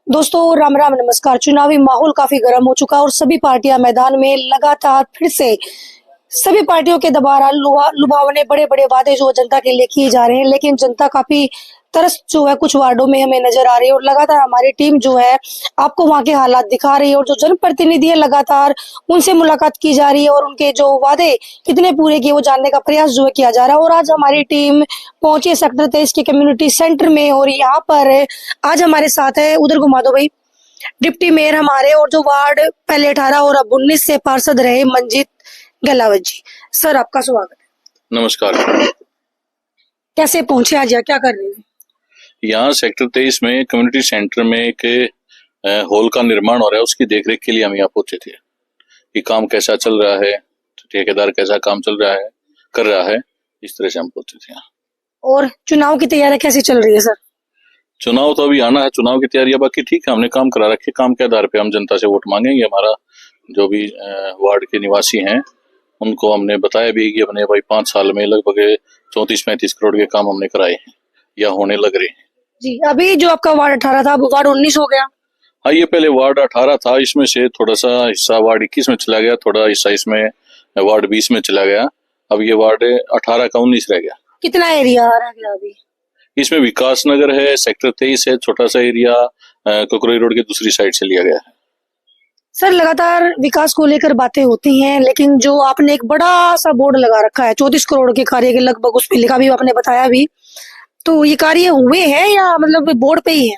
दोस्तों राम राम नमस्कार। चुनावी माहौल काफी गर्म हो चुका है और सभी पार्टियां मैदान में लगातार फिर से सभी पार्टियों के द्वारा लुभावने बड़े बड़े वादे जो जनता के लिए किए जा रहे हैं, लेकिन जनता काफी तरस जो है कुछ वार्डों में हमें नजर आ रही है और लगातार हमारी टीम जो है आपको वहां के हालात दिखा रही है और जो जनप्रतिनिधि है लगातार उनसे मुलाकात की जा रही है और उनके जो वादे कितने पूरे किए वो जानने का प्रयास जो है किया जा रहा है। और आज हमारी टीम पहुंची सेक्टर 23 के कम्युनिटी सेंटर में और यहाँ पर आज हमारे साथ है, उधर घुमा दो भाई, डिप्टी मेयर हमारे और जो वार्ड पहले 18 और अब 19 से पार्षद रहे मंजीत गहलावत जी। सर आपका स्वागत है। नमस्कार। कैसे पहुंचे आज, क्या कर रहे हैं? यहाँ सेक्टर 23 में कम्युनिटी सेंटर में एक हॉल का निर्माण हो रहा है, उसकी देखरेख के लिए हम यहाँ पहुंचे थे कि काम कैसा चल रहा है, ठेकेदार कैसा काम चल रहा है, कर रहा है, इस तरह से हम पहुंचे थे यहाँ। और चुनाव की तैयारी कैसी चल रही है सर? चुनाव तो अभी आना है, चुनाव की तैयारी बाकी ठीक है, हमने काम करा रखे, काम के आधार पे हम जनता से वोट मांगेंगे। हमारा जो भी वार्ड के निवासी हैं उनको हमने बताया भी कि अपने भाई 5 साल में लगभग 34-35 करोड़ के काम हमने कराए हैं या होने लग रहे हैं जी। अभी जो आपका वार्ड 18 था वो वार्ड 19 हो गया। हाँ, ये पहले वार्ड 18 था, इसमें से थोड़ा सा हिस्सा वार्ड 21 में चला गया, थोड़ा हिस्सा इसमें वार्ड 20 में चला गया। अब ये वार्ड 18 का 19 रह गया। कितना एरिया रह गया अभी? इसमें विकास नगर है, सेक्टर 23 है, छोटा सा एरिया कुकरोई रोड के दूसरी साइड से लिया गया है। सर लगातार विकास को लेकर बातें होती हैं, लेकिन जो आपने एक बड़ा सा बोर्ड लगा रखा है 34 करोड़ के कार्य के लगभग, उस पर लिखा भी आपने बताया भी, तो ये कार्य हुए हैं या मतलब बोर्ड पे ही है?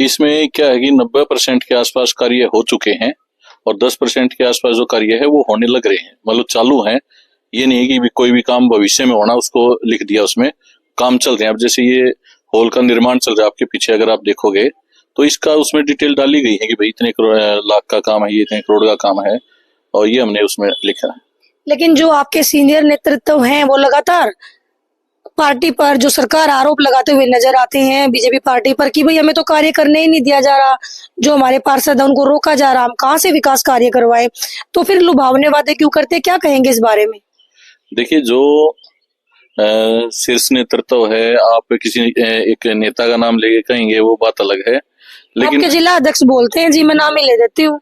इसमें क्या है कि 90% के आसपास कार्य हो चुके हैं और 10% के आसपास जो कार्य है वो होने लग रहे हैं, मतलब चालू हैं। ये नहीं है कि कोई भी काम भविष्य में होना उसको लिख दिया, उसमें काम चल रहे हैं। अब जैसे ये हॉल का निर्माण चल रहा है आपके पीछे, अगर आप देखोगे तो इसका उसमें डिटेल डाली गई है कि भाई इतने लाख का काम है, ये इतने करोड़ का काम है, और ये हमने उसमें लिखा है। लेकिन जो आपके सीनियर नेतृत्व हैं वो लगातार पार्टी पर जो सरकार आरोप लगाते हुए नजर आते हैं, बीजेपी पार्टी पर, कि भाई हमें तो कार्य करने ही नहीं दिया जा रहा, जो हमारे पार्षद है उनको रोका जा रहा, हम कहाँ से विकास कार्य करवाए, तो फिर लुभावने वादे क्यों करते? क्या कहेंगे इस बारे में? देखिए, जो शीर्ष नेतृत्व है, आप किसी एक नेता का नाम लेके कहेंगे वो बात अलग है, लेकिन आपके जिला अध्यक्ष बोलते हैं जी, मैं नाम ही ले देती हूँ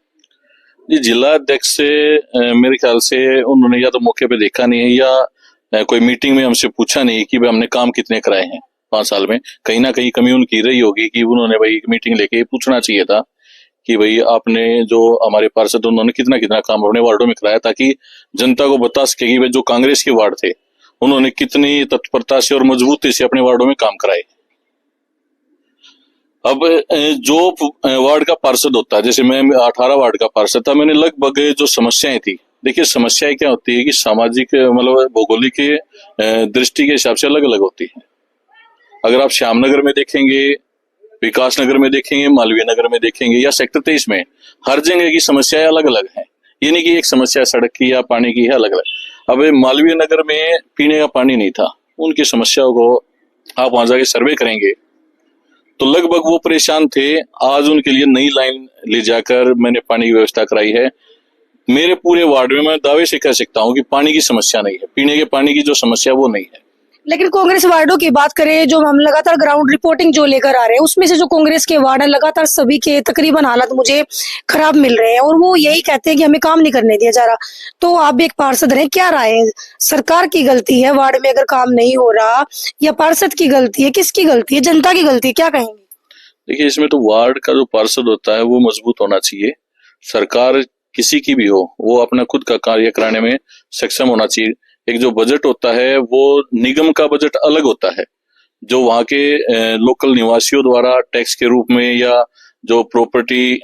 जी। जिला अध्यक्ष से मेरे ख्याल से उन्होंने या तो मौके पे देखा नहीं है या कोई मीटिंग में हमसे पूछा नहीं कि भाई हमने काम कितने कराए हैं 5 साल में। कहीं ना कहीं कमी उनकी रही होगी कि उन्होंने भाई एक मीटिंग लेके पूछना चाहिए था कि भाई आपने जो हमारे पार्षद उन्होंने कितना कितना काम अपने वार्डों में कराया, ताकि जनता को बता सके कि भाई जो कांग्रेस के वार्ड थे उन्होंने कितनी तत्परता से और मजबूती से अपने वार्डों में काम कराए। अब जो वार्ड का पार्षद होता है, जैसे मैं 18 वार्ड का पार्षद था, मैंने लगभग जो समस्याएं थी, देखिए समस्याएं क्या होती है कि सामाजिक मतलब भौगोलिक दृष्टि के हिसाब से अलग अलग होती है। अगर आप श्यामनगर में देखेंगे, विकास नगर में देखेंगे, मालवीय नगर में देखेंगे या सेक्टर 23 में, हर जगह की समस्याएं अलग अलग हैं। ये नहीं कि एक समस्या सड़क की या पानी की है, अलग अलग। अब मालवीय नगर में पीने का पानी नहीं था, उनकी समस्याओं को आप वहां जाके सर्वे करेंगे तो लगभग वो परेशान थे। आज उनके लिए नई लाइन ले जाकर मैंने पानी की व्यवस्था कराई है। मेरे पूरे वार्ड में मैं दावे से कह सकता हूँ कि पानी की समस्या नहीं है, पीने के पानी की जो समस्या वो नहीं है। लेकिन कांग्रेस वार्डों की बात करें, जो हम लगातार ग्राउंड रिपोर्टिंग जो लेकर आ रहे हैं, उसमें से जो कांग्रेस के वार्ड है लगातार सभी के तकरीबन हालत मुझे खराब मिल रहे हैं और वो यही कहते हैं कि हमें काम नहीं करने दिया जा रहा। तो आप भी एक पार्षद रहे, क्या राय है? सरकार की गलती है वार्ड में अगर काम नहीं हो रहा, या पार्षद की गलती है? किसकी गलती है? जनता की गलती है? क्या कहेंगे? देखिए, इसमें तो वार्ड का जो पार्षद होता है वो मजबूत होना चाहिए। सरकार किसी की भी हो, वो अपना खुद का कार्य कराने में सक्षम होना चाहिए। एक जो बजट होता है वो निगम का बजट अलग होता है, जो वहाँ के लोकल निवासियों द्वारा टैक्स के रूप में, या जो प्रॉपर्टी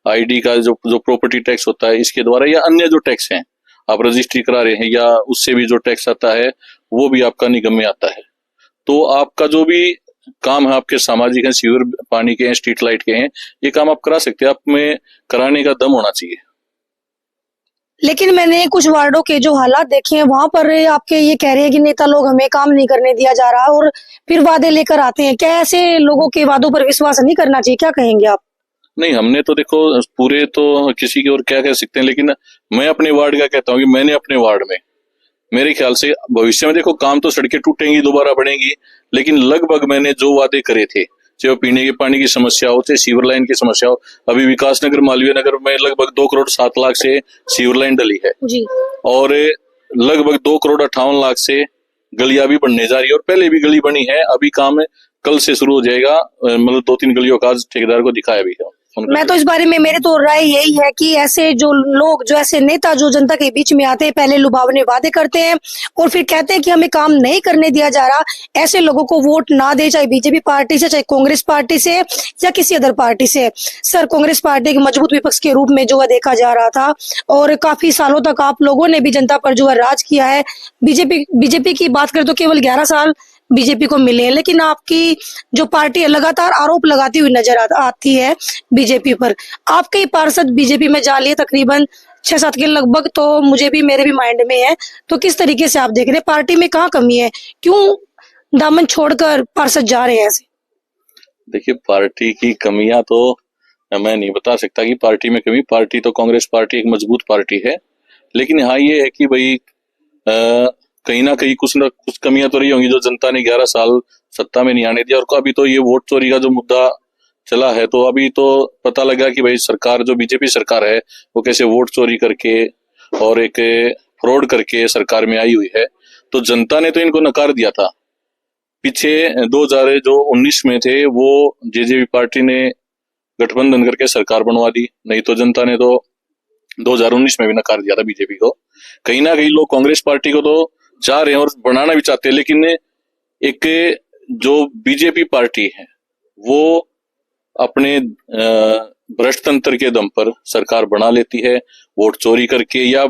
आईडी का जो प्रॉपर्टी टैक्स होता है इसके द्वारा, या अन्य जो टैक्स हैं आप रजिस्ट्री करा रहे हैं, या उससे भी जो टैक्स आता है वो भी आपका निगम में आता है। तो आपका जो भी काम है, आपके सामाजिक हैं, सीवर पानी के हैं, स्ट्रीट लाइट के हैं, ये काम आप करा सकते हैं, आप में कराने का दम होना चाहिए। लेकिन मैंने कुछ वार्डों के जो हालात देखे हैं वहां पर आपके ये कह रहे हैं कि नेता लोग हमें काम नहीं करने दिया जा रहा और फिर वादे लेकर आते हैं। क्या ऐसे लोगों के वादों पर विश्वास नहीं करना चाहिए? क्या कहेंगे आप? नहीं, हमने तो देखो पूरे तो किसी की और क्या कह सकते हैं, लेकिन मैं अपने वार्ड का कहता हूँ कि मैंने अपने वार्ड में, मेरे ख्याल से भविष्य में देखो काम तो सड़कें टूटेंगी, दोबारा बढ़ेंगी, लेकिन लगभग मैंने जो वादे करे थे चाहे वो पीने के पानी की समस्या हो, चाहे सीवर लाइन की समस्या हो। अभी विकासनगर मालवीय नगर में लगभग 2 करोड़ 7 लाख से सीवर लाइन डली है जी। और लगभग 2 करोड़ 58 लाख से गलियां भी बनने जा रही है और पहले भी गली बनी है। अभी काम कल से शुरू हो जाएगा, मतलब 2-3 गलियों का आज ठेकेदार को दिखाया भी है। मैं तो इस बारे में, मेरी तो राय यही है कि ऐसे जो लोग, जो ऐसे नेता जो जनता के बीच में आते हैं, पहले लुभावने वादे करते हैं और फिर कहते हैं कि हमें काम नहीं करने दिया जा रहा, ऐसे लोगों को वोट ना दे, चाहे बीजेपी पार्टी से, चाहे कांग्रेस पार्टी से या किसी अदर पार्टी से। सर, कांग्रेस पार्टी एक मजबूत विपक्ष के रूप में जो है देखा जा रहा था और काफी सालों तक आप लोगों ने भी जनता पर जो है राज किया है। बीजेपी की बात करें तो केवल 11 साल बीजेपी को मिले हैं, लेकिन आपकी जो पार्टी है लगातार आरोप लगाती हुई नजर आती है बीजेपी पर। आपके ही पार्षद बीजेपी में जा लिए तकरीबन 6-7 के लगभग, तो मुझे भी, मेरे भी माइंड में है। तो किस तरीके से आप देख रहे हैं, पार्टी में कहाँ कमी है, क्यों दामन छोड़कर पार्षद जा रहे हैं ऐसे? देखिए, पार्टी की कमियां तो मैं नहीं बता सकता कि पार्टी में कमी। पार्टी तो कांग्रेस पार्टी एक मजबूत पार्टी है, लेकिन हाँ ये है कि भाई कहीं ना कहीं कुछ ना कुछ कमियां तो रही होंगी जो जनता ने 11 साल सत्ता में नहीं आने दिया। और अभी तो ये वोट चोरी का जो मुद्दा चला है, तो अभी तो पता लगा कि भाई सरकार, जो बीजेपी सरकार है, वो कैसे वोट चोरी करके और एक फ्रॉड करके सरकार में आई हुई है। तो जनता ने तो इनको नकार दिया था। पीछे 2019 में थे वो जेजेपी पार्टी ने गठबंधन करके सरकार बनवा दी, नहीं तो जनता ने तो 2019 में भी नकार दिया था बीजेपी को। कहीं ना कहीं लोग कांग्रेस पार्टी को तो चाह रहे हैं और बनाना भी चाहते हैं, लेकिन एक जो बीजेपी पार्टी है वो अपने भ्रष्ट तंत्र के दम पर सरकार बना लेती है, वोट चोरी करके या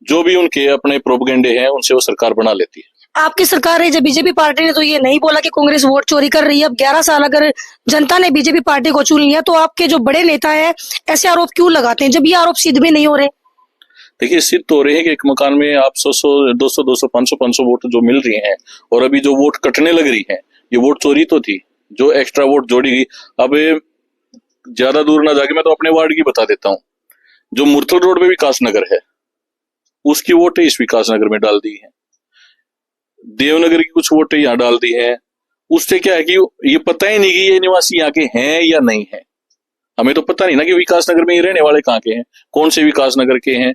जो भी उनके अपने प्रोपेगेंडे हैं उनसे वो सरकार बना लेती है। आपकी सरकार है जब बीजेपी पार्टी ने तो ये नहीं बोला कि कांग्रेस वोट चोरी कर रही है। अब 11 साल अगर जनता ने बीजेपी पार्टी को चुन लिया, तो आपके जो बड़े नेता हैं ऐसे आरोप क्यों लगाते हैं जब ये आरोप सिद्ध भी नहीं हो रहे? देखिए, सिद्ध तो हो रहे हैं कि एक मकान में आप 100 200 200 500 वोट जो मिल रही हैं और अभी जो वोट कटने लग रही हैं, ये वोट चोरी तो थी, जो एक्स्ट्रा वोट जोड़ी गई। अब ज्यादा दूर ना जाके मैं तो अपने वार्ड की बता देता हूँ। जो मुरथल रोड में विकास नगर है, उसकी वोटें इस विकास नगर में डाल दी है। देवनगर की कुछ वोटें यहाँ डाल दी है। उससे क्या है कि ये पता ही नहीं कि ये निवासी यहाँ के हैं या नहीं है। हमें तो पता नहीं ना कि विकास नगर में ये रहने वाले कहाँ के हैं, कौन से विकास नगर के हैं।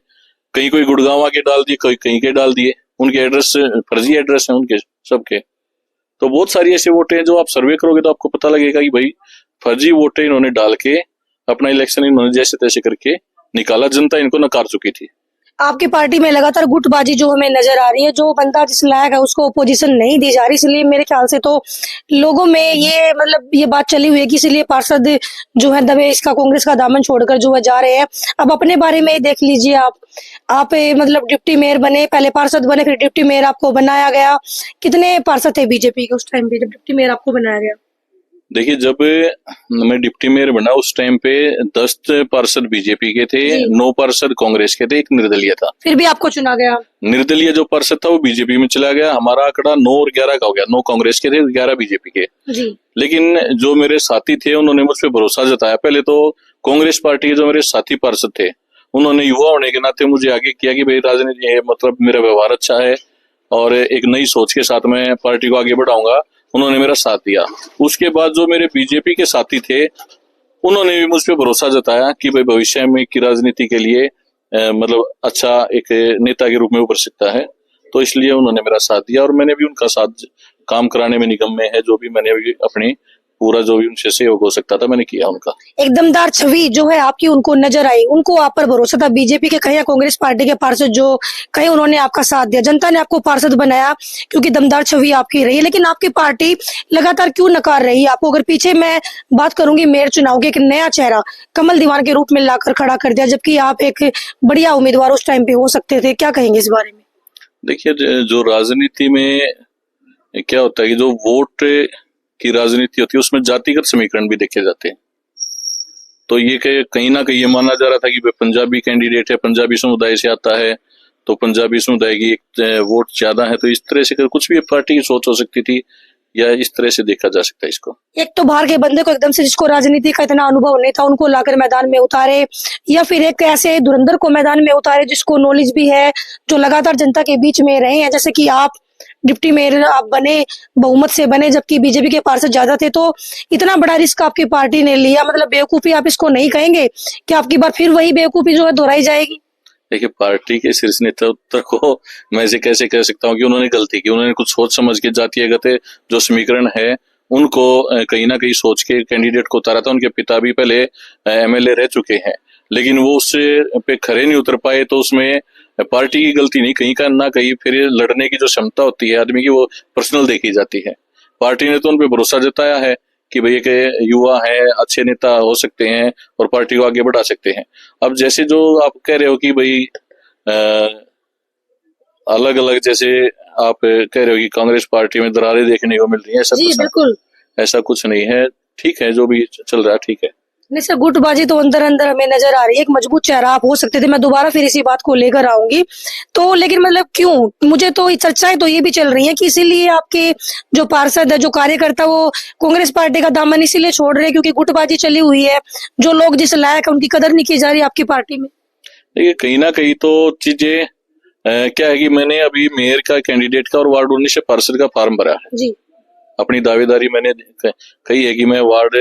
कहीं कोई गुड़गांव के डाल दिए, कोई कहीं के डाल दिए। उनके एड्रेस फर्जी एड्रेस है उनके सबके। तो बहुत सारी ऐसे वोटें हैं जो आप सर्वे करोगे तो आपको पता लगेगा कि भाई फर्जी वोटें इन्होंने डाल के अपना इलेक्शन इन्होंने जैसे तैसे करके निकाला। जनता इनको नकार चुकी थी। आपकी पार्टी में लगातार गुटबाजी जो हमें नजर आ रही है, जो बंदा जिस लायक है उसको अपोजिशन नहीं दी जा रही, इसलिए मेरे ख्याल से तो लोगों में ये, मतलब ये बात चली हुई है कि इसलिए पार्षद जो है दबे इसका कांग्रेस का दामन छोड़कर जो है जा रहे हैं। अब अपने बारे में देख लीजिए, आप मतलब डिप्टी मेयर बने, पहले पार्षद बने, फिर डिप्टी मेयर आपको बनाया गया। कितने पार्षद थे बीजेपी के उस टाइम पे जब डिप्टी मेयर आपको बनाया गया? देखिए, जब मैं डिप्टी मेयर बना उस टाइम पे 10 पार्षद बीजेपी के थे, 9 पार्षद कांग्रेस के थे, एक निर्दलीय था। फिर भी आपको चुना गया? निर्दलीय जो पार्षद था वो बीजेपी में चला गया। हमारा आंकड़ा 9 और 11 का हो गया। 9 कांग्रेस के थे, 11 बीजेपी के जी। लेकिन जो मेरे साथी थे उन्होंने मुझ पर भरोसा जताया। पहले तो कांग्रेस पार्टी के जो मेरे साथी पार्षद थे उन्होंने युवा होने के नाते मुझे आगे किया कि भाई राजनीति, मतलब मेरा व्यवहार अच्छा है और एक नई सोच के साथ मैं पार्टी को आगे बढ़ाऊंगा। उन्होंने मेरा साथ दिया। उसके बाद जो मेरे बीजेपी के साथी थे उन्होंने भी मुझ पर भरोसा जताया कि भाई भविष्य में की राजनीति के लिए मतलब अच्छा एक नेता के रूप में उभर सकता है। तो इसलिए उन्होंने मेरा साथ दिया और मैंने भी उनका साथ काम कराने में निगम में है। जो भी मैंने भी अपनी पूरा जो भी उनसे सहयोग हो सकता था मैंने किया उनका। एक दमदार छवि जो है आपकी उनको नजर आई, उनको आप पर भरोसा था। बीजेपी के कहीं या कांग्रेस पार्टी के पार्षद जो कहीं उन्होंने आपका साथ दिया, जनता ने आपको पार्षद बनाया क्योंकि दमदार छवि आपकी रही। लेकिन आपकी पार्टी लगातार क्यों नकार रही है आपको? अगर पीछे मैं बात करूंगी मेयर चुनाव के, एक नया चेहरा कमल दीवान के रूप में लाकर खड़ा कर दिया, जबकि आप एक बढ़िया उम्मीदवार उस टाइम पे हो सकते थे। क्या कहेंगे इस बारे में? देखिए, जो राजनीति में क्या होता है कि जो वोट की राजनीति होती है उसमें जातिगत समीकरण भी देखे जाते हैं। तो ये कहीं ना कहीं ये माना जा रहा था कि पंजाबी कैंडिडेट है, पंजाबी समुदाय से आता है, तो पंजाबी समुदाय की एक वोट ज्यादा है। तो इस तरह से कुछ भी पार्टी की सोच हो सकती थी या इस तरह से देखा जा सकता है इसको। एक तो बाहर के बंदे को एकदम से, जिसको राजनीति का इतना अनुभव नहीं था, उनको लाकर मैदान में उतारे, या फिर एक ऐसे धुरंधर को मैदान में उतारे जिसको नॉलेज भी है, जो लगातार जनता के बीच में रहे हैं, जैसे कि आप डिप्टी मेयर आप बने, बहुमत से बने, जबकि बीजेपी के पार्षद ज्यादा थे, तो इतना बड़ा रिस्क आपकी पार्टी ने लिया, मतलब बेवकूफी आप इसको नहीं कहेंगे कि आपकी बार फिर वही बेवकूफी जो है दोहराई जाएगी? देखिए, पार्टी के शीर्ष नेतृत्व को मैं ऐसे कैसे कह सकता हूँ कि उन्होंने गलती की। उन्होंने कुछ सोच समझ के जातीयगत जो समीकरण है उनको कहीं ना कहीं सोच के कैंडिडेट को उतारा था। उनके पिता भी पहले एमएलए रह चुके हैं, लेकिन वो उससे पे खरे नहीं उतर पाए, तो उसमें पार्टी की गलती नहीं, कहीं का ना कहीं फिर लड़ने की जो क्षमता होती है आदमी की वो पर्सनल देखी जाती है। पार्टी ने तो उन पे भरोसा जताया है कि भैया के युवा हैं, अच्छे नेता हो सकते हैं और पार्टी को आगे बढ़ा सकते हैं। अब जैसे जो आप कह रहे हो कि भाई अलग अलग, जैसे आप कह रहे हो कि कांग्रेस पार्टी में दरारें देखने को मिल रही है, जी बिल्कुल, ऐसा कुछ नहीं है। ठीक है, जो भी चल रहा है ठीक है। नहीं सर, गुटबाजी तो अंदर अंदर हमें नजर आ रही है, एक मजबूत चेहरा आप हो सकते थे, मैं दोबारा फिर इसी बात को लेकर आऊंगी। तो लेकिन मतलब क्यों, मुझे तो चर्चाएं तो ये भी चल रही है कि इसीलिए आपके जो पार्षद है, जो कार्यकर्ता, वो कांग्रेस पार्टी का दामन इसीलिए छोड़ रहे हैं क्योंकि गुटबाजी चली हुई है, जो लोग जिस लायक है उनकी कदर नहीं की जा रही आपकी पार्टी में। देखिए, कहीं ना कहीं तो चीजें क्या है कि मैंने अभी मेयर का कैंडिडेट का और वार्ड 19 से पार्षद का फॉर्म भरा है जी। अपनी दावेदारी मैंने कही है कि मैं वार्ड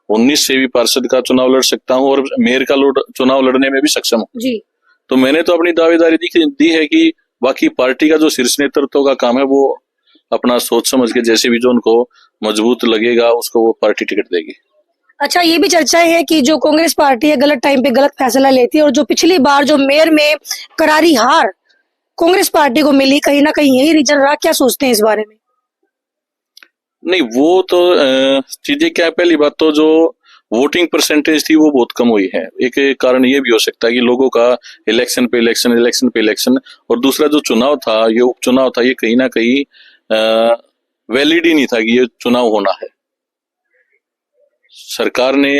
19 से भी पार्षद का चुनाव लड़ सकता हूं और मेयर का चुनाव लड़ने में भी सक्षम हूं। जी। तो मैंने तो अपनी दावेदारी दी है कि बाकी पार्टी का जो शीर्ष नेतृत्व का काम है वो अपना सोच समझ के जैसे भी जो उनको मजबूत लगेगा उसको वो पार्टी टिकट देगी। अच्छा, ये भी चर्चाएं है कि जो कांग्रेस पार्टी है गलत टाइम पे गलत फैसला लेती है, और जो पिछली बार जो मेयर में करारी हार कांग्रेस पार्टी को मिली, कहीं ना कहीं यही रीजन रहा, क्या सोचते हैं इस बारे में? नहीं, वो तो चीजें क्या है, पहली बात तो जो वोटिंग परसेंटेज थी वो बहुत कम हुई है। एक कारण ये भी हो सकता है कि लोगों का इलेक्शन पे इलेक्शन, और दूसरा जो चुनाव था, ये उपचुनाव था, ये कहीं ना कहीं वैलिड ही नहीं था कि ये चुनाव होना है। सरकार ने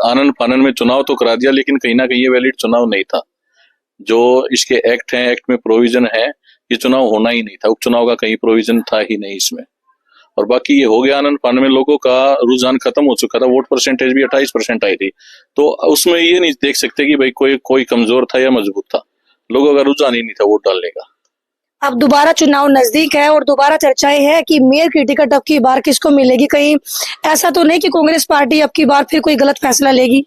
आनन फानन में चुनाव तो करा दिया, लेकिन कहीं ना कहीं ये वैलिड चुनाव नहीं था। जो इसके एक्ट हैं, एक्ट में प्रोविजन है, ये चुनाव होना ही नहीं था। उपचुनाव का कहीं प्रोविजन था ही नहीं इसमें। और बाकी ये हो गया आनंद पान में, लोगों का रुझान खत्म हो चुका था, वोट परसेंटेज भी 28% आई थी, तो उसमें ये नहीं देख सकते कि भाई कोई कमजोर था या मजबूत था। लोगों का रुझान ही नहीं था वोट डालने का। अब दोबारा चुनाव नजदीक है और दोबारा चर्चाएं है कि मेयर की टिकट अब की बार किसको मिलेगी। कहीं ऐसा तो नहीं कि कांग्रेस पार्टी अब की बार फिर कोई गलत फैसला लेगी?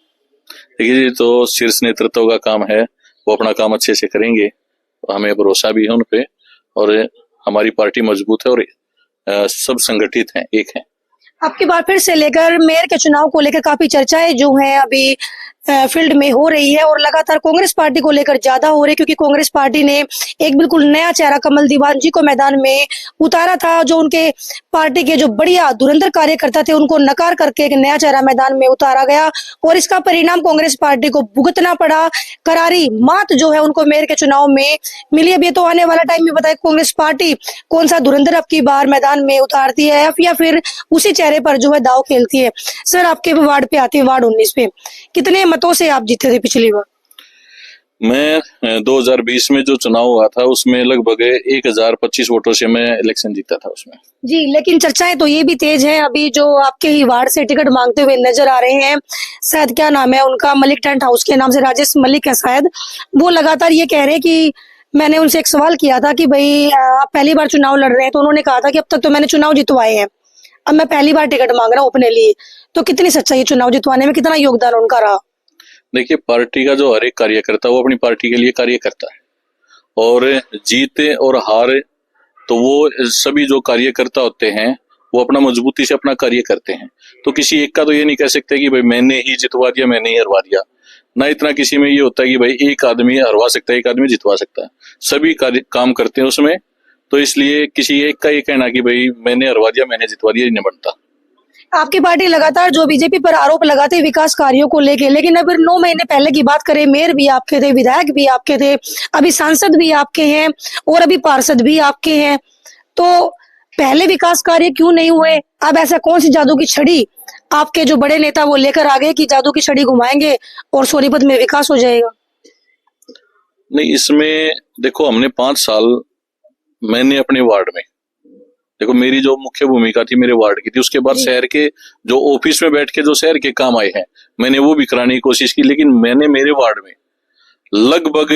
देखिए, ये तो शीर्ष नेतृत्व का काम है, वो अपना काम अच्छे से करेंगे, हमें भरोसा भी है उन पे, और हमारी पार्टी मजबूत है और सब संगठित हैं, एक है। आपकी बार फिर से लेकर मेयर के चुनाव को लेकर काफी चर्चाएं जो हैं अभी फील्ड में हो रही है, और लगातार कांग्रेस पार्टी को लेकर ज्यादा हो रही है, क्योंकि कांग्रेस पार्टी ने एक बिल्कुल नया चेहरा कमल दीवान जी को मैदान में उतारा था। जो उनके पार्टी के जो बढ़िया धुरंधर कार्यकर्ता थे उनको नकार करके एक नया चेहरा मैदान में उतारा गया, और इसका परिणाम कांग्रेस पार्टी को भुगतना पड़ा। करारी मात जो है उनको मेयर के चुनाव में मिली। अब ये तो आने वाला टाइम में बताए कांग्रेस पार्टी कौन सा धुरंधर अब की बार मैदान में उतारती है, या फिर उसी चेहरे पर जो है दाव खेलती है। सर, आपके वार्ड पे आती है, वार्ड 19 पे कितने मतों से आप जीते थे पिछली बार? मैं 2020 में जो चुनाव हुआ था उसमें लगभग 1025 वोटों से मैं इलेक्शन जीता था उसमें। जी, लेकिन चर्चाएं तो ये भी तेज हैं, अभी जो आपके ही वार्ड से टिकट मांगते हुए नजर आ रहे हैं, शायद क्या नाम है उनका, मलिक टेंट हाउस के नाम से राजेश मलिक है शायद, वो लगातार ये कह रहे हैं कि मैंने उनसे एक सवाल किया था कि भाई आप पहली बार चुनाव लड़ रहे हैं, तो उन्होंने कहा था कि अब तक तो मैंने चुनाव जितवाए हैं, अब मैं पहली बार टिकट मांग रहा हूँ अपने लिए। तो कितनी सच्चाई है चुनाव जितवाने में, कितना योगदान उनका रहा? देखिए, पार्टी का जो हर एक कार्यकर्ता वो अपनी पार्टी के लिए कार्य करता है, और जीते और हार तो वो सभी जो कार्यकर्ता होते हैं वो अपना मजबूती से अपना कार्य करते हैं। तो किसी एक का तो ये नहीं कह सकते कि भाई मैंने ही जितवा दिया, मैंने ही हरवा दिया ना। इतना किसी में ये होता है कि भाई एक आदमी हरवा सकता है, एक आदमी जितवा सकता है, सभी काम करते हैं उसमें। तो इसलिए किसी एक का ये कहना कि भाई मैंने हरवा दिया, मैंने जितवा दिया, नहीं बनता। आपकी पार्टी लगातार जो बीजेपी पर आरोप लगाते हैं विकास कार्यों को लेके, लेकिन अगर 9 महीने पहले की बात करें, मेयर भी आपके थे, विधायक भी आपके थे, अभी सांसद भी आपके हैं और अभी पार्षद भी आपके हैं, तो पहले विकास कार्य क्यों नहीं हुए? अब ऐसा कौन सी जादू की छड़ी आपके जो बड़े नेता वो लेकर आ गए कि जादू की छड़ी घुमाएंगे और सोनीपत में विकास हो जाएगा? नहीं, इसमें देखो, हमने 5 साल मैंने अपने वार्ड में, देखो मेरी जो मुख्य भूमिका थी मेरे वार्ड की थी, उसके बाद शहर के जो ऑफिस में बैठ के जो शहर के काम आए हैं मैंने वो भी कराने की कोशिश की। लेकिन मैंने मेरे वार्ड में लगभग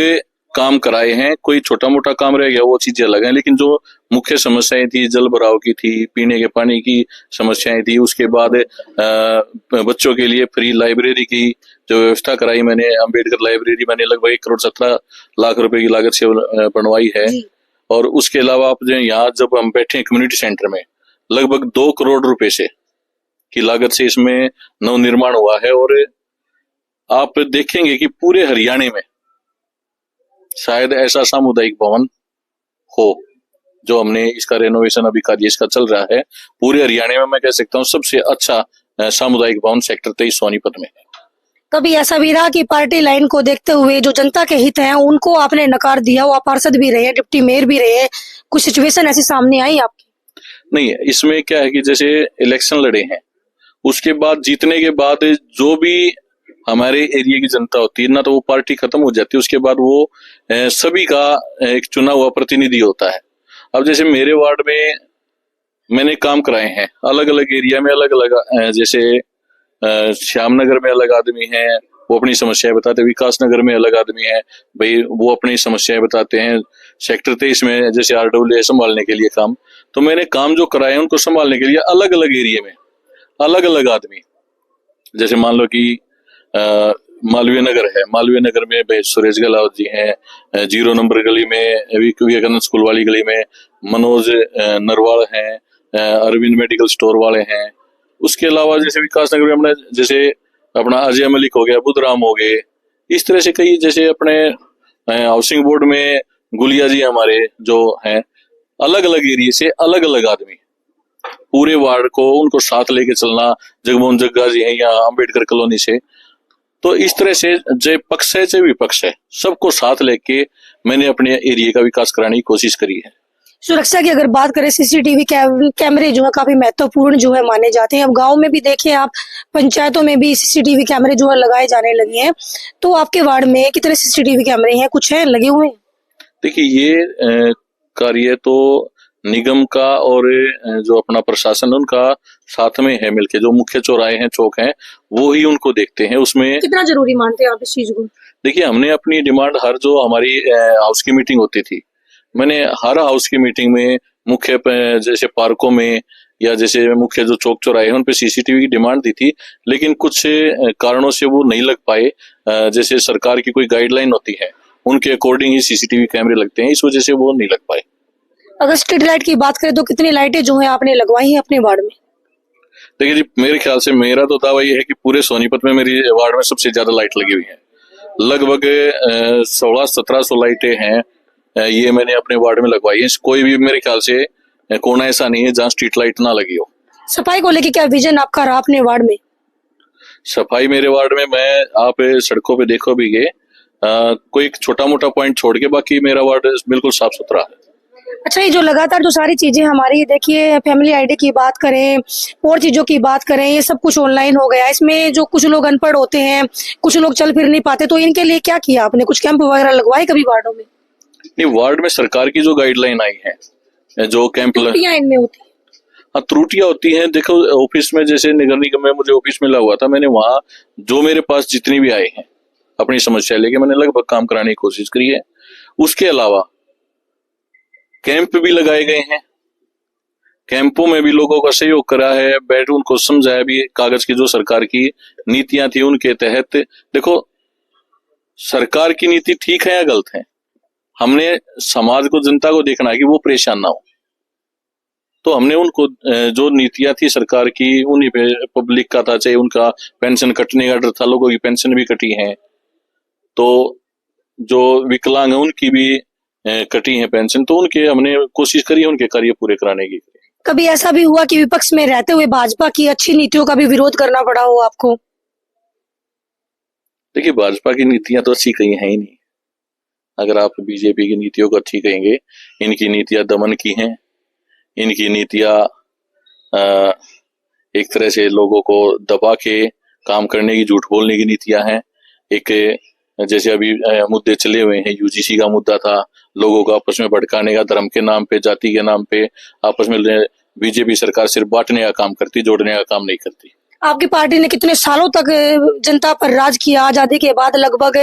काम कराए हैं। कोई छोटा मोटा काम रह गया वो चीजें अलग हैं, लेकिन जो मुख्य समस्याएं थी, जल भराव की थी, पीने के पानी की समस्याएं थी, उसके बाद बच्चों के लिए फ्री लाइब्रेरी की जो व्यवस्था कराई मैंने, अंबेडकर लाइब्रेरी मैंने लगभग 1,17 करोड़ रुपए की लागत से बनवाई है। और उसके अलावा आप जो यहाँ जब हम बैठे हैं कम्युनिटी सेंटर में, लगभग 2 करोड़ रुपए से की लागत से इसमें नवनिर्माण हुआ है। और आप देखेंगे कि पूरे हरियाणा में शायद ऐसा सामुदायिक भवन हो जो हमने इसका रेनोवेशन अभी कार्य इसका चल रहा है। पूरे हरियाणा में मैं कह सकता हूँ सबसे अच्छा सामुदायिक भवन सेक्टर 23 सोनीपत में है। कभी ऐसा भी रहा कि पार्टी लाइन को देखते हुए जो जनता के हित हैं उनको आपने नकार दिया हो? आप पार्षद भी रहे, डिप्टी मेयर भी रहे, कुछ सिचुएशन ऐसी सामने आई आपकी? नहीं, इसमें क्या है कि जैसे इलेक्शन लड़े हैं, उसके बाद जीतने के बाद जो भी हमारे एरिया की जनता होती है ना, तो वो पार्टी खत्म हो जाती है, उसके बाद वो सभी का एक चुना हुआ प्रतिनिधि होता है। अब जैसे मेरे वार्ड में मैंने काम कराए हैं, अलग अलग एरिया में अलग अलग, जैसे श्यामनगर में अलग आदमी है, वो अपनी समस्याएं बताते हैं, विकास नगर में अलग आदमी है भाई, वो अपनी समस्याएं बताते हैं, सेक्टर 23 में जैसे RWA संभालने के लिए काम, तो मैंने काम जो कराए उनको संभालने के लिए अलग अलग एरिया में अलग अलग आदमी, जैसे मान लो कि मालवीय नगर है, मालवीय नगर में भाई सुरेश गहलोत जी हैं, 0 नंबर गली में विवेकानंद स्कूल वाली गली में मनोज नरवाल हैं, अरविंद मेडिकल स्टोर वाले हैं। उसके अलावा जैसे विकास नगर में अपना जैसे अपना अजय मलिक हो गया, बुधराम हो गए, इस तरह से कई, जैसे अपने हाउसिंग बोर्ड में गुलिया जी हमारे जो हैं, अलग अलग एरिया से अलग अलग आदमी, पूरे वार्ड को उनको साथ लेके चलना। जगमोहन जग्गा जी है यहाँ अम्बेडकर कॉलोनी से, तो इस तरह से जो पक्ष है जो विपक्ष है, सबको साथ लेके मैंने अपने एरिया का विकास कराने की कोशिश करी है। सुरक्षा की अगर बात करें, सीसीटीवी कैमरे जो है काफी महत्वपूर्ण जो है माने जाते हैं। अब गांव में भी देखें आप, पंचायतों में भी सीसीटीवी कैमरे जो है लगाए जाने लगे हैं। तो आपके वार्ड में कितने सीसीटीवी कैमरे हैं, कुछ हैं लगे हुए हैं? देखिए, ये कार्य तो निगम का और जो अपना प्रशासन उनका साथ में है मिलके, जो मुख्य चौराहे हैं, चौक हैं, वो ही उनको देखते हैं। उसमें कितना जरूरी मानते हैं आप इस चीज को? देखिए, हमने अपनी डिमांड, हर जो हमारी हाउस की मीटिंग होती थी, मैंने हर हाउस की मीटिंग में मुख्य जैसे पार्कों में या जैसे मुख्य जो चौक चौराहे हैं उन पे सीसीटीवी की डिमांड दी थी, लेकिन कुछ कारणों से वो नहीं लग पाए। जैसे सरकार की कोई गाइडलाइन होती है, उनके अकॉर्डिंग ही सीसीटीवी कैमरे लगते हैं, इस वजह से वो नहीं लग पाए। अगर स्ट्रीट लाइट की बात करें तो कितनी लाइटें जो है आपने लगवाई हैं अपने वार्ड में? देखिए जी, मेरे ख्याल से मेरा तो दावा ये है कि पूरे सोनीपत में मेरी वार्ड में सबसे ज्यादा लाइट लगी हुई है। लगभग 1600-1700 लाइटें हैं, ये मैंने अपने वार्ड में लगवाई है। कोई भी मेरे ख्याल से कोना ऐसा नहीं है जहाँ स्ट्रीट लाइट ना लगी हो। सफाई को लेकर क्या विजन आपका रहा अपने वार्ड में? सफाई मेरे वार्ड में, मैं आप सड़कों पे देखो भी गए, कोई छोटा मोटा पॉइंट छोड़ के बाकी मेरा वार्ड बिल्कुल साफ सुथरा है। अच्छा, ये जो लगातार जो सारी चीजें हमारी, देखिए फैमिली आईडी की बात करें और चीजों की बात करें, ये सब कुछ ऑनलाइन हो गया। इसमें जो कुछ लोग अनपढ़ होते हैं, कुछ लोग चल फिर नहीं पाते, तो इनके लिए क्या किया आपने? कुछ कैंप वगैरह लगवाए कभी वार्डों में? नहीं, वार्ड में सरकार की जो गाइडलाइन आई है, जो कैंप इनमें होती है। हाँ, त्रुटियां होती हैं। देखो, ऑफिस में जैसे नगर निगम में मुझे ऑफिस मिला हुआ था, मैंने वहां जो मेरे पास जितनी भी आए हैं अपनी समस्या लेके मैंने लगभग काम कराने की कोशिश करी है। उसके अलावा कैंप भी लगाए गए हैं, कैंपों में भी लोगों का सहयोग करा है, बैठ उनको समझाया भी, कागज की जो सरकार की नीतियां थी उनके तहत। देखो, सरकार की नीति ठीक है या गलत है, हमने समाज को, जनता को देखना है कि वो परेशान ना हो। तो हमने उनको जो नीतियां थी सरकार की, उन्हीं पे पब्लिक का था, चाहे उनका पेंशन कटने का डर था, लोगों की पेंशन भी कटी है, तो जो विकलांग है उनकी भी कटी है पेंशन, तो उनके हमने कोशिश करी है उनके कार्य पूरे कराने की। कभी ऐसा भी हुआ कि विपक्ष में रहते हुए भाजपा की अच्छी नीतियों का भी विरोध करना पड़ा हो आपको? देखिए, भाजपा की नीतियां तो अच्छी कहीं है ही नहीं। अगर आप बीजेपी की नीतियों को अच्छी कहेंगे, इनकी नीतियां दमन की हैं, इनकी नीतियां एक तरह से लोगों को दबा के काम करने की, झूठ बोलने की नीतियां हैं। एक जैसे अभी मुद्दे चले हुए हैं, यूजीसी का मुद्दा था, लोगों को आपस में भड़काने का, धर्म के नाम पे, जाति के नाम पे आपस में। बीजेपी सरकार सिर्फ बांटने का काम करती, जोड़ने का काम नहीं करती। आपकी पार्टी ने कितने सालों तक जनता पर राज किया? आजादी के बाद लगभग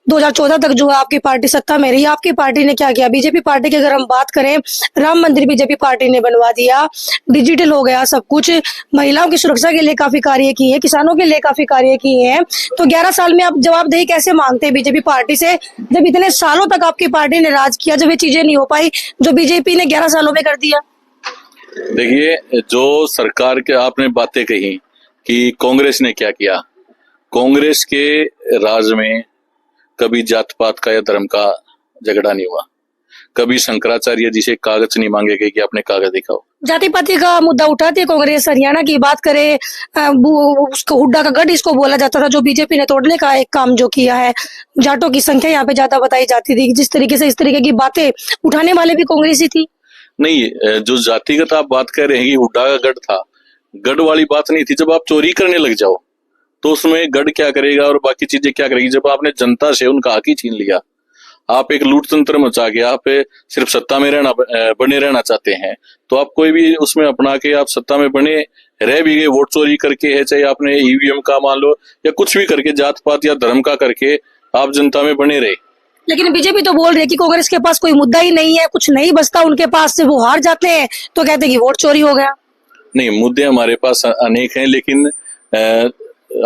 2014 तक जो है आपकी पार्टी सत्ता में रही। आपकी पार्टी ने क्या किया? बीजेपी पार्टी की अगर हम बात करें, राम मंदिर बीजेपी पार्टी ने बनवा दिया, डिजिटल हो गया सब कुछ, महिलाओं की सुरक्षा के लिए काफी कार्य किए हैं, किसानों के लिए काफी कार्य किए हैं। तो 11 साल में आप जवाबदेही कैसे मांगते हैं बीजेपी पार्टी से, जब इतने सालों तक आपकी पार्टी ने राज किया, जब ये चीजें नहीं हो पाई जो बीजेपी ने 11 सालों में कर दिया? देखिए, जो सरकार के आपने बातें कही कि कांग्रेस ने क्या किया, कांग्रेस के राज में कभी जात पात का या धर्म का झगड़ा नहीं हुआ। कभी शंकराचार्य जी से कागज नहीं मांगे गए कि आपने कागज दिखाओ। जाति पाति का मुद्दा उठाती है कांग्रेस। हरियाणा की बात करें, उसको हुड्डा का गढ़ इसको बोला जाता था, जो बीजेपी ने तोड़ने का एक काम जो किया है। जाटों की संख्या यहाँ पे ज्यादा बताई जाती थी। जिस तरीके से इस तरीके की बातें उठाने वाले भी कांग्रेस ही थी। नहीं, जो जातिगत आप बात कर रहे हैं कि हुड्डा का गढ़ था, गढ़ वाली बात नहीं थी। जब आप चोरी करने लग जाओ तो उसमें गढ़ क्या करेगा और बाकी चीजें क्या करेगी। जब आपने जनता से उनका हक ही छीन लिया, आप एक लूट तंत्र मचा के आप सिर्फ सत्ता में बने रहना चाहते हैं, तो आप कोई भी उसमें अपना के आप सत्ता में बने रह भी गए, वोट चोरी करके है, चाहे आपने ईवीएम का मान लो या कुछ भी करके, जात पात या धर्म का करके आप जनता में बने रहे। लेकिन बीजेपी तो बोल रही है कि कांग्रेस के पास कोई मुद्दा ही नहीं है, कुछ नहीं बचता उनके पास से, वो हार जाते हैं तो कहते हैं कि वोट चोरी हो गया। नहीं, मुद्दे हमारे पास अनेक हैं, लेकिन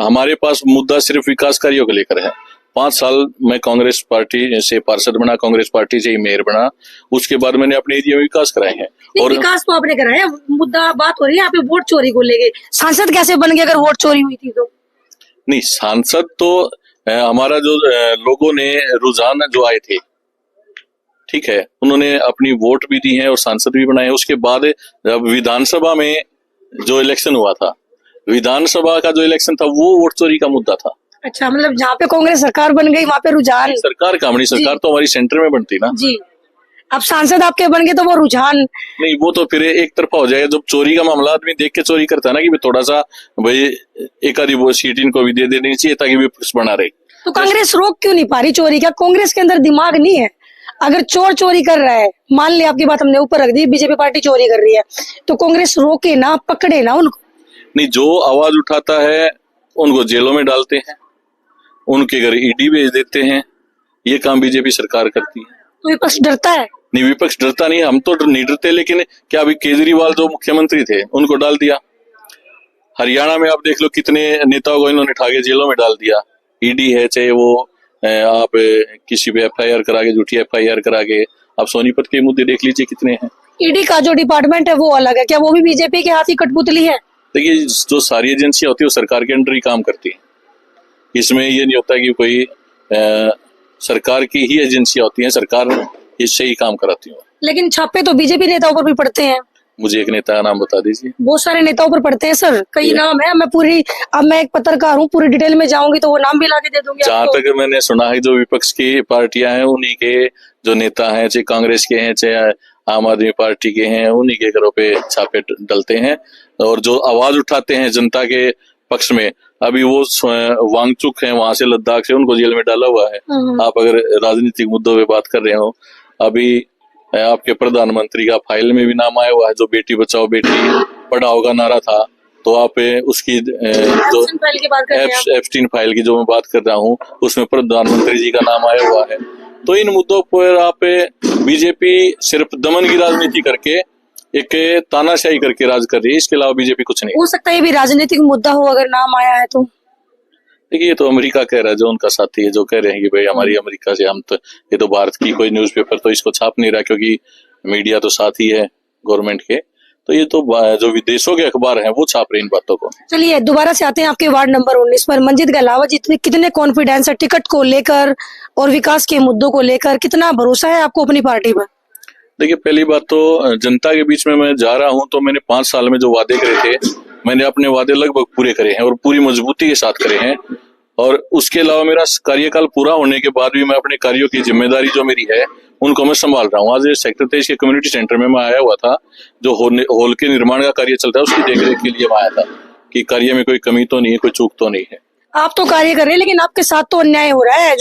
हमारे पास मुद्दा सिर्फ विकास कार्यों को लेकर है। 5 साल मैं कांग्रेस पार्टी से पार्षद बना, कांग्रेस पार्टी से ही मेयर बना, उसके बाद मैंने अपने एरिया में विकास कराए हैं। और विकास तो आपने कराया, मुद्दा बात हो रही है यहाँ पे वोट चोरी को लेके। सांसद कैसे बन गए अगर वोट चोरी हुई थी तो? नहीं, सांसद तो हमारा जो लोगों ने रुझान जो आए थे, ठीक है, उन्होंने अपनी वोट भी दी है और सांसद भी बनाए। उसके बाद जब विधानसभा में जो इलेक्शन हुआ था, विधानसभा का जो इलेक्शन था वो वोट चोरी का मुद्दा था। अच्छा, मतलब जहाँ पे कांग्रेस सरकार बन गई वहाँ पे रुझान। सरकार का हमारी सरकार तो हमारी सेंटर में बनती ना जी। अब सांसद आपके बन गए तो वो रुझान नहीं, वो तो फिर एक तरफा हो जाएगा। जब चोरी का मामला आदमी देख के चोरी करता है ना कि थोड़ा सा भाई एक आधी वो सीट इनको भी दे देनी चाहिए ताकि विपक्ष बना रहे। तो कांग्रेस रोक क्यों नहीं पा रही चोरी? क्या कांग्रेस के अंदर दिमाग नहीं है? अगर चोर चोरी कर रहा है, मान लिया आपकी बात हमने ऊपर रख दी, बीजेपी पार्टी चोरी कर रही है, तो कांग्रेस रोके ना, पकड़े ना उनको। नहीं, जो आवाज उठाता है उनको जेलों में डालते हैं, उनके घर ईडी भेज देते हैं, ये काम बीजेपी सरकार करती है। तो विपक्ष डरता है? नहीं, विपक्ष डरता नहीं, हम तो नहीं डरते। लेकिन क्या अभी केजरीवाल जो मुख्यमंत्री थे उनको डाल दिया। हरियाणा में आप देख लो कितने नेताओं को इन्होंने ठाके जेलों में डाल दिया। ईडी है, चाहे वो आप किसी पे एफआईआर करा के, झूठी एफआईआर करा के, आप सोनीपत के मुद्दे देख लीजिए कितने हैं। ईडी का जो डिपार्टमेंट है वो अलग है, क्या वो भी बीजेपी के हाथ की कठपुतली है? देखिए, जो सारी एजेंसियां होती है वो सरकार के अंडर ही काम करती है। इसमें ये नहीं होता कि कोई सरकार की ही एजेंसियां होती हैं, सरकार इससे ही काम कराती है। लेकिन छापे तो बीजेपी नेताओं पर भी पड़ते हैं। मुझे एक नेता का नाम बता दीजिए। बहुत सारे नेताओं पर पड़ते हैं सर, कई नाम है। अब मैं एक पत्रकार हूँ, पूरी डिटेल में जाऊंगी तो वो नाम भी लाके दे दूंगी। जहां तक मैंने सुना है, जो विपक्ष की पार्टियां हैं उन्हीं के जो नेता हैं, चाहे कांग्रेस के हैं चाहे आम आदमी पार्टी के हैं, उन्हीं के घरों पे छापे डलते हैं। और जो आवाज उठाते हैं जनता के पक्ष में, अभी वो वांगचुक है वहां से, लद्दाख से, उनको जेल में डाला हुआ है। आप अगर राजनीतिक मुद्दों पे बात कर रहे हो, अभी आपके प्रधानमंत्री का फाइल में भी नाम आया हुआ है, जो बेटी बचाओ बेटी पढ़ाओ का नारा था, तो आप उसकी जो एप्स्टीन फाइल की जो मैं बात कर रहा हूँ, उसमें प्रधानमंत्री जी का नाम आया हुआ है। तो इन मुद्दों पर आप बीजेपी सिर्फ दमन की राजनीति करके, एक तानाशाही करके राज कर रही है, इसके अलावा बीजेपी कुछ नहीं। हो सकता है ये भी राजनीतिक मुद्दा हो अगर नाम आया है तो। देखिए, ये तो अमेरिका कह रहा है, जो उनका साथी है, जो कह रहे हैं कि भाई हमारी अमेरिका से हम तो, ये तो भारत की कोई न्यूज़पेपर तो इसको छाप नहीं रहा क्योंकि मीडिया तो साथ ही है गवर्नमेंट के, तो ये तो जो विदेशों के अखबार हैं वो छाप रहे इन बातों को। चलिए दोबारा से आते हैं आपके वार्ड नंबर 19 पर। मंजित के अलावा कितने कॉन्फिडेंस है टिकट को लेकर और विकास के मुद्दों को लेकर? कितना भरोसा है आपको अपनी पार्टी पर? देखिए, पहली बात तो जनता के बीच में मैं जा रहा हूं, तो मैंने 5 साल में जो वादे करे थे, मैंने अपने वादे लगभग पूरे करे हैं और पूरी मजबूती के साथ करे हैं। और उसके अलावा मेरा कार्यकाल पूरा होने के बाद भी मैं अपने कार्यों की जिम्मेदारी जो मेरी है उनको मैं संभाल रहा हूँ। आज सेक्टर 23 के कम्युनिटी सेंटर में मैं आया हुआ था, जो हॉल के निर्माण का कार्य चलता है उसकी देखरेख के लिए मैं आया था कि कार्य में कोई कमी तो नहीं है, कोई चूक तो नहीं है। आप तो कार्य कर रहे हैं, लेकिन आपके साथ तो अन्याय हो रहा है।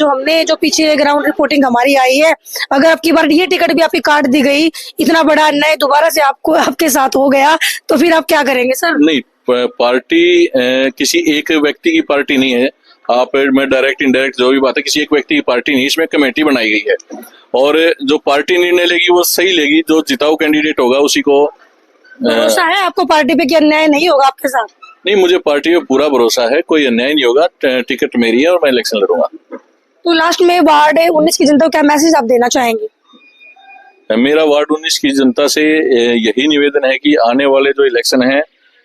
जो पीछे ग्राउंड रिपोर्टिंग हमारी आई है, अगर आपकी बार ये टिकट भी आपकी काट दी गई, इतना बड़ा अन्याय दोबारा से आपके साथ हो गया, तो फिर आप क्या करेंगे सर? नहीं, पार्टी किसी एक व्यक्ति की पार्टी नहीं है। आप मैं डायरेक्ट इंडायरेक्ट जो भी बात है, किसी एक व्यक्ति की पार्टी नहीं, इसमें कमेटी बनाई गई है और जो पार्टी निर्णय लेगी वो सही लेगी। जो जिताऊ कैंडिडेट होगा उसी को भरोसा है आपको पार्टी पे कि अन्याय नहीं होगा आपके साथ? नहीं, मुझे पार्टी पे पूरा भरोसा है, कोई अन्याय नहीं होगा। टिकट मेरी है और मैं इलेक्शन लड़ूंगा। तो लास्ट में वार्ड 19 की जनता को क्या मैसेज आप देना चाहेंगे? मेरा वार्ड 19 की जनता से यही निवेदन है कि आने वाले जो इलेक्शन है,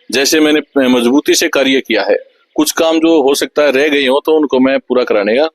जैसे मैंने मजबूती से कार्य किया है, कुछ काम जो हो सकता है रह गए हो तो उनको मैं पूरा कराने का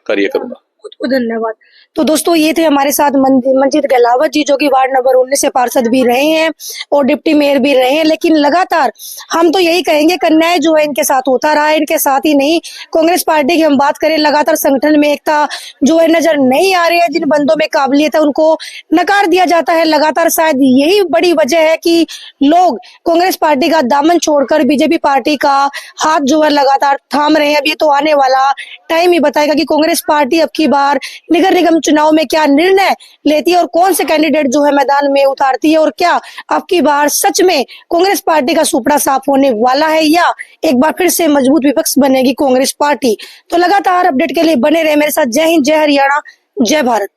कार्य करूंगा। बहुत बहुत धन्यवाद। तो दोस्तों ये थे हमारे साथ मंजीत गहलावत जी, जो कि वार्ड नंबर 19 से पार्षद भी रहे हैं और डिप्टी मेयर भी रहे हैं। लेकिन लगातार हम तो यही कहेंगे कि अन्याय जो है इनके साथ होता रहा है। इनके साथ ही नहीं, कांग्रेस पार्टी की हम बात करें, लगातार संगठन में एकता जो है नजर नहीं आ रही है। जिन बंदों में काबिलियत है उनको नकार दिया जाता है लगातार। शायद यही बड़ी वजह है कि लोग कांग्रेस पार्टी का दामन छोड़कर बीजेपी पार्टी का हाथ जो है लगातार थाम रहे हैं। अब ये तो आने वाला टाइम ही बताएगा कि कांग्रेस पार्टी अब की बार नगर निगम चुनाव में क्या निर्णय लेती है और कौन से कैंडिडेट जो है मैदान में उतारती है, और क्या अब की बार सच में कांग्रेस पार्टी का सुपड़ा साफ होने वाला है या एक बार फिर से मजबूत विपक्ष बनेगी कांग्रेस पार्टी। तो लगातार अपडेट के लिए बने रहे मेरे साथ। जय हिंद, जय हरियाणा, जय भारत।